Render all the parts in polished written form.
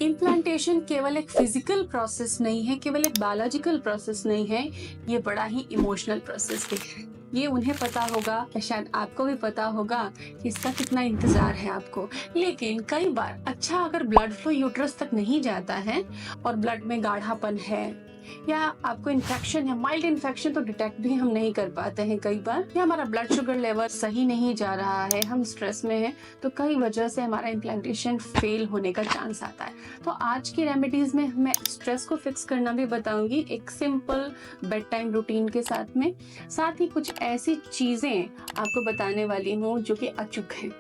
Implantation केवल एक physical process नहीं है, केवल एक बायोलॉजिकल प्रोसेस नहीं है, ये बड़ा ही इमोशनल प्रोसेस भी है। ये उन्हें पता होगा, शायद आपको भी पता होगा कि इसका कितना इंतजार है आपको। लेकिन कई बार अच्छा अगर ब्लड फ्लो यूट्रस तक नहीं जाता है और ब्लड में गाढ़ापन है या आपको इन्फेक्शन है, माइल्ड इन्फेक्शन तो डिटेक्ट भी हम नहीं कर पाते हैं कई बार, या हमारा ब्लड शुगर लेवल सही नहीं जा रहा है, हम स्ट्रेस में हैं, तो कई वजह से हमारा इम्प्लांटेशन फेल होने का चांस आता है। तो आज की रेमेडीज में मैं स्ट्रेस को फिक्स करना भी बताऊंगी एक सिंपल बेड टाइम रूटीन के साथ ही कुछ ऐसी चीजें आपको बताने वाली हूँ जो कि अचूक हैं।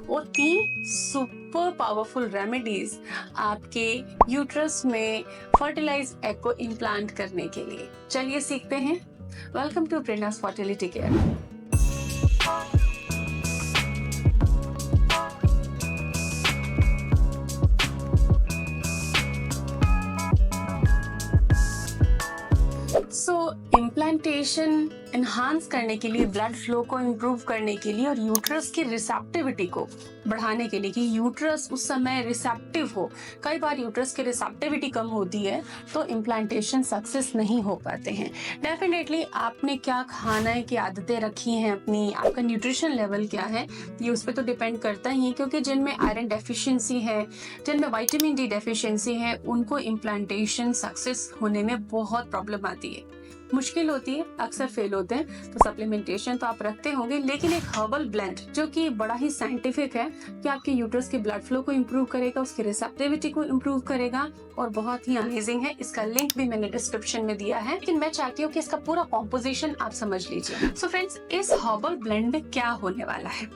वो 3 सुपर पावरफुल रेमेडीज आपके यूट्रस में फर्टिलाइज एग को इम्प्लांट करने के लिए। चलिए सीखते हैं। Welcome to Prerna's fertility care. Implantation enhance करने के लिए, ब्लड फ्लो को इम्प्रूव करने के लिए और यूट्रस की रिसेप्टिविटी को बढ़ाने के लिए कि यूट्रस उस समय रिसेप्टिव हो। कई बार यूट्रस की रिसेप्टिविटी कम होती है तो इम्प्लांटेशन सक्सेस नहीं हो पाते हैं। डेफिनेटली आपने क्या खाने की आदतें रखी हैं अपनी, आपका न्यूट्रिशन लेवल क्या है, ये उस पर तो डिपेंड करता ही है, क्योंकि जिनमें आयरन डेफिशिएंसी है, जिनमें विटामिन डी डेफिशिएंसी है, उनको इम्प्लांटेशन सक्सेस होने में बहुत प्रॉब्लम आती है, मुश्किल होती है, अक्सर फेल होते हैं। तो सप्लीमेंटेशन तो आप रखते होंगे, लेकिन एक हर्बल ब्लेंड जो कि बड़ा ही साइंटिफिक है कि आपके यूट्रस के ब्लड फ्लो को इम्प्रूव करेगा, उसकी रिसेप्टिविटी को इम्प्रूव करेगा और बहुत ही अमेजिंग है। इसका लिंक भी मैंने डिस्क्रिप्शन में दिया है, लेकिन मैं चाहती हूँ कि इसका पूरा कॉम्पोजिशन आप समझ लीजिए। सो फ्रेंड्स, इस हर्बल ब्लेंड में क्या होने वाला है,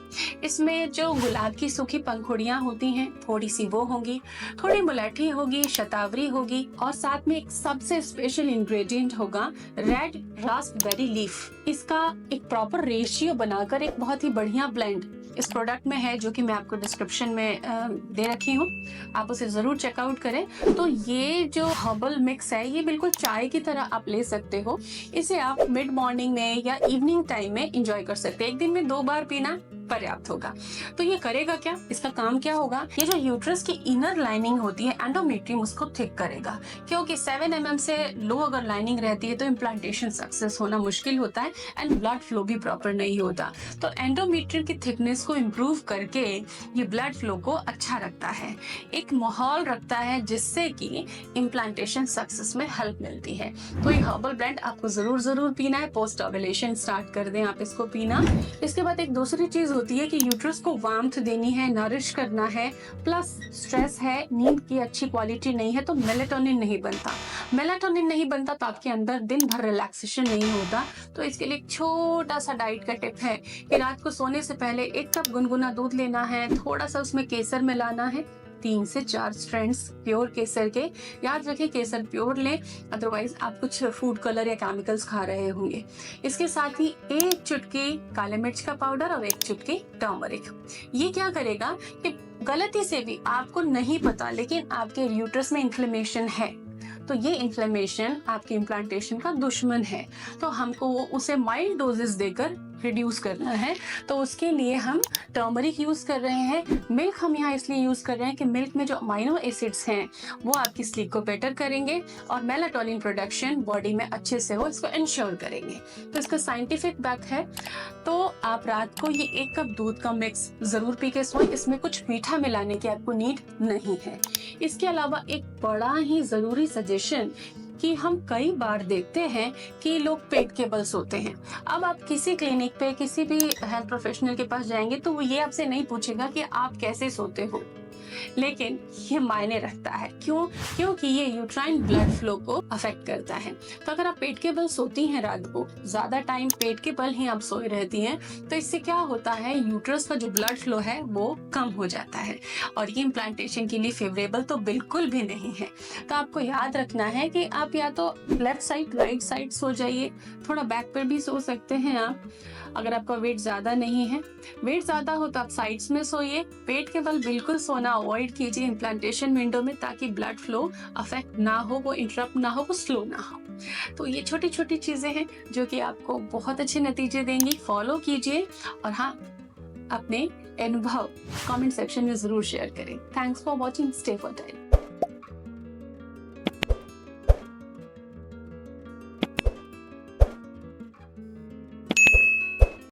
इसमें जो गुलाब की सूखी पंखुड़ियां होती हैं थोड़ी सी वो होंगी, थोड़ी मुलैठी होगी, शतावरी होगी और साथ में एक सबसे स्पेशल इंग्रेडिएंट होगा रेड रास्पबेरी लीफ। इसका एक प्रॉपर रेशियो बनाकर एक बहुत ही बढ़िया ब्लेंड इस प्रोडक्ट में है, जो कि मैं आपको डिस्क्रिप्शन में दे रखी हूँ, आप उसे जरूर चेकआउट करें। तो ये जो हर्बल मिक्स है ये बिल्कुल चाय की तरह आप ले सकते हो। इसे आप मिड मॉर्निंग में या इवनिंग टाइम में एंजॉय कर सकते हैं। एक दिन में 2 बार पीना पर्याप्त होगा। तो ये करेगा क्या, इसका काम क्या होगा, ये जो यूट्रस की इनर लाइनिंग होती है एंडोमेट्रियम, उसको थिक करेगा, क्योंकि 7 mm से लो अगर लाइनिंग रहती है तो इम्प्लांटेशन सक्सेस होना मुश्किल होता है एंड ब्लड फ्लो भी प्रॉपर नहीं होता। तो एंडोमेट्रियम की थिकनेस को इम्प्रूव करके ये ब्लड फ्लो को अच्छा रखता है, एक माहौल रखता है जिससे कि इम्प्लांटेशन सक्सेस में हेल्प मिलती है। तो ये हर्बल ब्लेंड आपको जरूर पीना है। पोस्ट ओव्यूलेशन स्टार्ट कर दें आप इसको पीना। इसके बाद एक दूसरी चीज होती है कि यूट्रस को वार्मथ देनी है, नरिश करना है, प्लस स्ट्रेस है, नींद की अच्छी क्वालिटी नहीं है तो मेलेटोनिन नहीं बनता। मेलेटोनिन नहीं बनता तो आपके अंदर दिन भर रिलैक्सेशन नहीं होता। तो इसके लिए एक छोटा सा डाइट का टिप है कि रात को सोने से पहले 1 कप गुनगुना दूध लेना है, थोड़ा सा उसमें केसर मिलाना है, 3 से 4 स्ट्रैंड्स प्योर केसर के। याद रखें केसर प्योर लें, अदरवाइज आप कुछ फूड कलर या केमिकल्स खा रहे होंगे। इसके साथ ही 1 चुटकी काले मिर्च का पाउडर और 1 चुटकी टर्मरिक। ये क्या करेगा कि गलती से भी आपको नहीं पता लेकिन आपके यूट्रस में इन्फ्लेमेशन है, तो ये इन्फ्लेमेशन आपके इम्प्लांटेशन का दुश्मन है, तो हमको उसे माइल्ड डोजेस देकर रिड्यूस करना है। तो उसके लिए हम टर्मरिक यूज कर रहे हैं। मिल्क हम यहाँ इसलिए यूज कर रहे हैं कि मिल्क में जो अमाइनो एसिड्स हैं वो आपकी स्लीप को बेटर करेंगे और मेलाटोनिन प्रोडक्शन बॉडी में अच्छे से हो, इसको इंश्योर करेंगे। तो इसका साइंटिफिक बैक है। तो आप रात को ये 1 कप दूध का मिक्स जरूर पी के सोएं, इसमें कुछ मीठा मिलाने की आपको नीड नहीं है। इसके अलावा एक बड़ा ही जरूरी सजेशन कि हम कई बार देखते हैं कि लोग पेट के बल सोते हैं। अब आप किसी क्लिनिक पे किसी भी हेल्थ प्रोफेशनल के पास जाएंगे तो वो ये आपसे नहीं पूछेगा कि आप कैसे सोते हो, लेकिन ये मायने रखता है। क्यों? क्योंकि ये यूट्राइन ब्लड फ्लो को अफेक्ट करता है। तो अगर आप पेट के बल सोती हैं, रात को ज्यादा टाइम पेट के बल ही आप सोई रहती हैं, तो इससे क्या होता है, यूट्रस का जो ब्लड फ्लो है वो कम हो जाता है और ये इम्प्लांटेशन के लिए फेवरेबल तो बिल्कुल भी नहीं है। तो आपको याद रखना है कि आप या तो left side right side so जाइए, थोड़ा बैक पर भी सो सकते हैं आप। अगर आपका वेट ज्यादा नहीं है, वेट ज्यादा हो तो आप साइड्स में सोइए। पेट के बल बिल्कुल सोना अवॉइड कीजिए इम्प्लांटेशन विंडो में, ताकि ब्लड फ्लो अफेक्ट ना हो, वो इंटरप्ट ना हो, वो स्लो ना हो। तो ये छोटी छोटी चीजें हैं जो कि आपको बहुत अच्छे नतीजे देंगी, फॉलो कीजिए। और हाँ, अपने अनुभव कमेंट सेक्शन में जरूर शेयर करें। Thanks for watching, stay fertile.